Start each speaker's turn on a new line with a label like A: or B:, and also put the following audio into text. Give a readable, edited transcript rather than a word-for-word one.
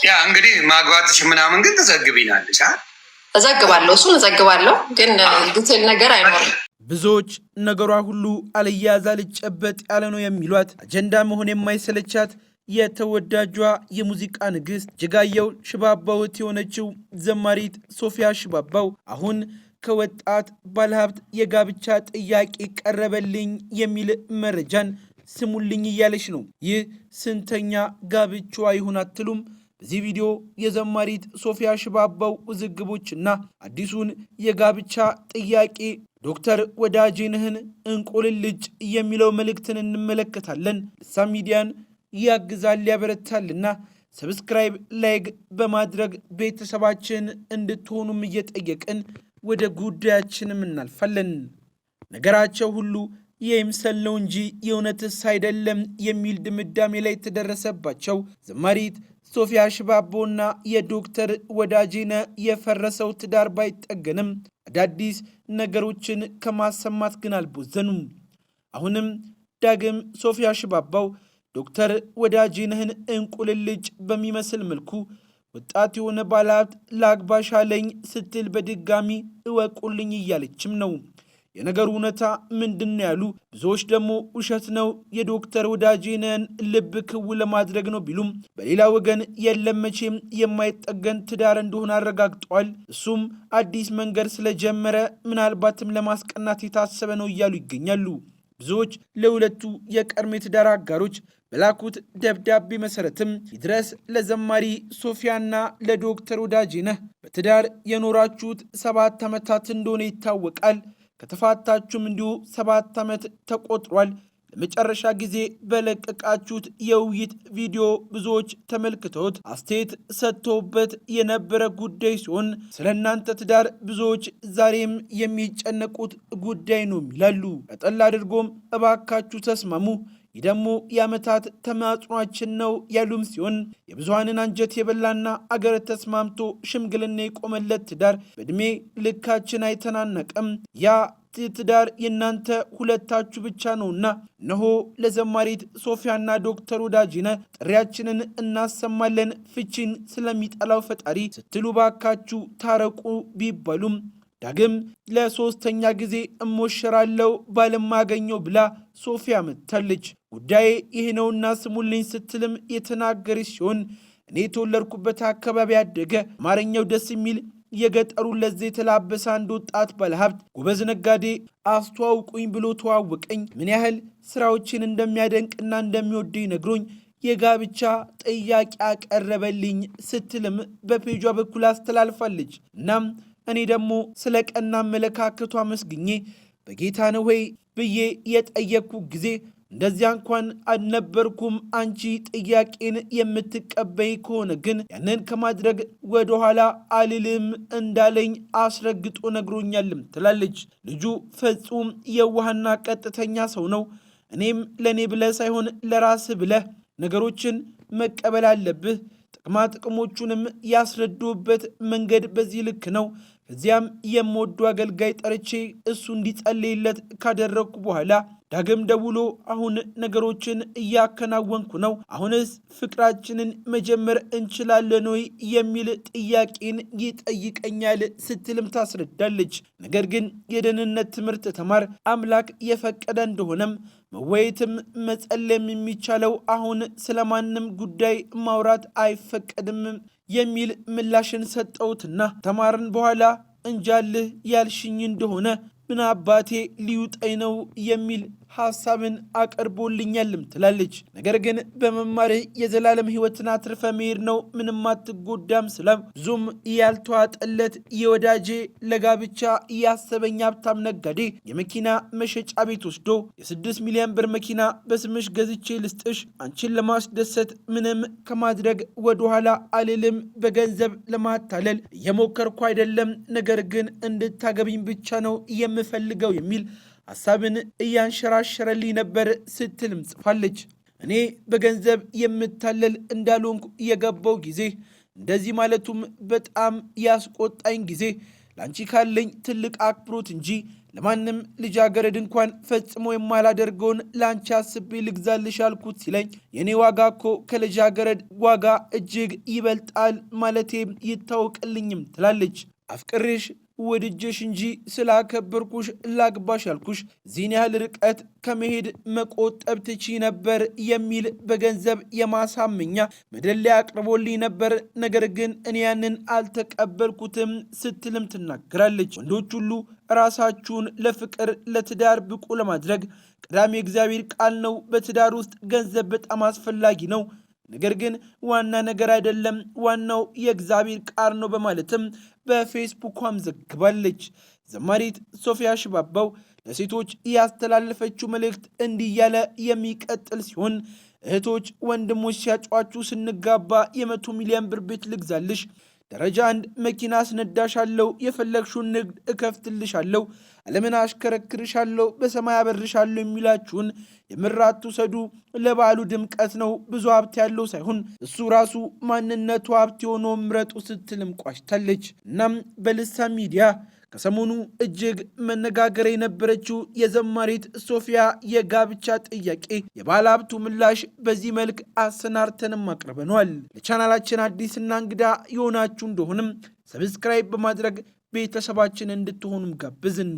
A: ያ እንግዲህ ማግባትሽ ምናምን ግን ተዘግቢናለሽ።
B: እዘግባለሁ፣ እሱን እዘግባለሁ፣ ግን ዲቴል ነገር አይኖርም።
C: ብዙዎች ነገሯ ሁሉ አልያዝ አልጨበጥ ያለ ነው የሚሏት አጀንዳ መሆን የማይሰለቻት የተወዳጇ የሙዚቃ ንግሥት እጅጋየሁ ሽባባው የሆነችው ዘማሪት ሶፊያ ሽባባው አሁን ከወጣት ባለሀብት የጋብቻ ጥያቄ ቀረበልኝ የሚል መረጃን ስሙልኝ እያለች ነው። ይህ ስንተኛ ጋብቻዋ ይሁን አትሉም? በዚህ ቪዲዮ የዘማሪት ሶፊያ ሽባባው ውዝግቦችና አዲሱን የጋብቻ ጥያቄ ዶክተር ወዳጄነህን እንቁልልጭ የሚለው መልእክትን እንመለከታለን። ልሳን ሚዲያን ያግዛል ያበረታልና ሰብስክራይብ፣ ላይክ በማድረግ ቤተሰባችን እንድትሆኑም እየጠየቅን ወደ ጉዳያችንም እናልፋለን። ነገራቸው ሁሉ የይምሰል ነው እንጂ የእውነትስ አይደለም የሚል ድምዳሜ ላይ የተደረሰባቸው ዘማሪት ሶፊያ ሽባባውና የዶክተር ወዳጄነህ የፈረሰው ትዳር ባይጠገንም አዳዲስ ነገሮችን ከማሰማት ግን አልቦዘኑም። አሁንም ዳግም ሶፊያ ሽባባው ዶክተር ወዳጄነህን እንቁልልጭ በሚመስል መልኩ ወጣት የሆነ ባለሀብት ላግባሽ አለኝ ስትል በድጋሚ እወቁልኝ እያለችም ነው። የነገሩ እውነታ ምንድን ነው ያሉ ብዙዎች ደግሞ ውሸት ነው የዶክተር ወዳጄነህን ልብ ክው ለማድረግ ነው ቢሉም፣ በሌላ ወገን የለም መቼም የማይጠገን ትዳር እንደሆነ አረጋግጧል። እሱም አዲስ መንገድ ስለጀመረ ምናልባትም ለማስቀናት የታሰበ ነው እያሉ ይገኛሉ። ብዙዎች ለሁለቱ የቀድሞ የትዳር አጋሮች በላኩት ደብዳቤ መሰረትም ይድረስ ለዘማሪ ሶፊያና ለዶክተር ወዳጄነህ በትዳር የኖራችሁት 7 ዓመታት እንደሆነ ይታወቃል። ከተፋታችሁም እንዲሁ 7 ዓመት ተቆጥሯል። ለመጨረሻ ጊዜ በለቀቃችሁት የውይይት ቪዲዮ ብዙዎች ተመልክተውት አስተያየት ሰጥተውበት የነበረ ጉዳይ ሲሆን ስለ እናንተ ትዳር ብዙዎች ዛሬም የሚጨነቁት ጉዳይ ነው ይላሉ። ቀጠል አድርጎም እባካችሁ ተስማሙ፣ ይህ ደግሞ የዓመታት ተማጽኗችን ነው ያሉም ሲሆን የብዙሃንን አንጀት የበላና አገር ተስማምቶ ሽምግልና የቆመለት ትዳር በዕድሜ ልካችን አይተናነቅም። ያ ትዳር የእናንተ ሁለታችሁ ብቻ ነውና እነሆ ለዘማሪት ሶፊያና ዶክተር ወዳጄነህ ጥሪያችንን እናሰማለን። ፍቺን ስለሚጠላው ፈጣሪ ስትሉ ባካችሁ ታረቁ ቢባሉም ዳግም ለሶስተኛ ጊዜ እሞሸራለሁ ባለማገኘው ብላ ሶፊያ መጥታለች። ጉዳይ ይህ ነውና ስሙልኝ ስትልም የተናገረች ሲሆን እኔ የተወለድኩበት አካባቢ ያደገ አማርኛው ደስ የሚል የገጠሩ ለዚህ የተላበሰ አንድ ወጣት ባለሀብት ጎበዝ ነጋዴ አስተዋውቁኝ ብሎ ተዋወቀኝ። ምን ያህል ስራዎችን እንደሚያደንቅና እንደሚወደኝ ነግሮኝ የጋብቻ ጥያቄ አቀረበልኝ ስትልም በፔጇ በኩል አስተላልፋለች። እናም እኔ ደግሞ ስለ ቀና አመለካከቱ አመስግኜ በጌታ ነው ወይ ብዬ የጠየቅኩ ጊዜ እንደዚያ እንኳን አልነበርኩም፣ አንቺ ጥያቄን የምትቀበይ ከሆነ ግን ያንን ከማድረግ ወደኋላ አልልም እንዳለኝ አስረግጦ ነግሮኛልም ትላለች። ልጁ ፍጹም የዋህና ቀጥተኛ ሰው ነው። እኔም ለእኔ ብለህ ሳይሆን ለራስህ ብለህ ነገሮችን መቀበል አለብህ። ጥቅማ ጥቅሞቹንም ያስረዱበት መንገድ በዚህ ልክ ነው። ከዚያም የምወዱ አገልጋይ ጠርቼ እሱ እንዲጸልይለት ካደረግኩ በኋላ ዳግም ደውሎ አሁን ነገሮችን እያከናወንኩ ነው፣ አሁንስ ፍቅራችንን መጀመር እንችላለን ወይ የሚል ጥያቄን ይጠይቀኛል ስትልም ታስረዳለች። ነገር ግን የደህንነት ትምህርት ተማር፣ አምላክ የፈቀደ እንደሆነም መወየትም መጸለም የሚቻለው አሁን ስለማንም ጉዳይ ማውራት አይፈቀድም የሚል ምላሽን ሰጠውትና ተማርን በኋላ እንጃልህ ያልሽኝ እንደሆነ ምን አባቴ ሊውጠኝ ነው የሚል ሐሳብን አቀርቦልኛልም ትላለች። ነገር ግን በመማርህ የዘላለም ሕይወትን አትርፈ መሄድ ነው፣ ምንም አትጎዳም ስለም ብዙም ያልተዋጠለት የወዳጄ ለጋብቻ ያሰበኝ ሀብታም ነጋዴ የመኪና መሸጫ ቤት ወስዶ የ6 ሚሊዮን ብር መኪና በስምሽ ገዝቼ ልስጥሽ፣ አንቺን ለማስደሰት ምንም ከማድረግ ወደኋላ አልልም፣ በገንዘብ ለማታለል እየሞከርኩ አይደለም፣ ነገር ግን እንድታገቢኝ ብቻ ነው የምፈልገው የሚል ሐሳብን እያንሸራሸረልኝ ነበር ስትልም ጽፋለች። እኔ በገንዘብ የምታለል እንዳልሆንኩ የገባው ጊዜ እንደዚህ ማለቱም በጣም ያስቆጣኝ ጊዜ ላንቺ ካለኝ ትልቅ አክብሮት እንጂ ለማንም ልጃገረድ እንኳን ፈጽሞ የማላደርገውን ላንቺ አስቤ ልግዛልሽ አልኩት ሲለኝ የኔ ዋጋ እኮ ከልጃገረድ ዋጋ እጅግ ይበልጣል ማለቴ ይታወቅልኝም ትላለች። አፍቅሬሽ ወድጀሽ እንጂ ስላከበርኩሽ ላግባሽ አልኩሽ ዚህን ያህል ርቀት ከመሄድ መቆጠብ ትችይ ነበር የሚል በገንዘብ የማሳመኛ መደለያ አቅርቦልኝ ነበር። ነገር ግን እኔ ያንን አልተቀበልኩትም ስትልም ትናገራለች። ወንዶች ሁሉ ራሳችሁን ለፍቅር ለትዳር ብቁ ለማድረግ ቀዳሚ እግዚአብሔር ቃል ነው። በትዳር ውስጥ ገንዘብ በጣም አስፈላጊ ነው፣ ነገር ግን ዋና ነገር አይደለም፣ ዋናው የእግዚአብሔር ቃል ነው በማለትም በፌስቡክም ዘግባለች። ዘማሪት ሶፊያ ሽባባው ለሴቶች ያስተላለፈችው መልእክት እንዲህ ያለ የሚቀጥል ሲሆን እህቶች ወንድሞች ሲያጫዋችሁ ስንጋባ የ100 ሚሊዮን ብር ቤት ልግዛልሽ፣ ደረጃ 1 መኪና አስነዳሻለሁ፣ የፈለግሽውን ንግድ እከፍትልሻለሁ፣ ዓለምን አሽከረክርሻለሁ፣ በሰማይ አበርሻለሁ የሚላችሁን የምራት ውሰዱ። ለበዓሉ ድምቀት ነው፣ ብዙ ሀብት ያለው ሳይሆን እሱ ራሱ ማንነቱ ሀብት የሆነው ምረጡ ስትልም ቋጭታለች። እናም በልሳን ሚዲያ ከሰሞኑ እጅግ መነጋገሪያ የነበረችው የዘማሪት ሶፊያ የጋብቻ ጥያቄ የባለ ሀብቱ ምላሽ በዚህ መልክ አሰናርተንም አቅርበነዋል። ለቻናላችን አዲስና እንግዳ የሆናችሁ እንደሆንም ሰብስክራይብ በማድረግ ቤተሰባችን እንድትሆኑም ጋብዝን።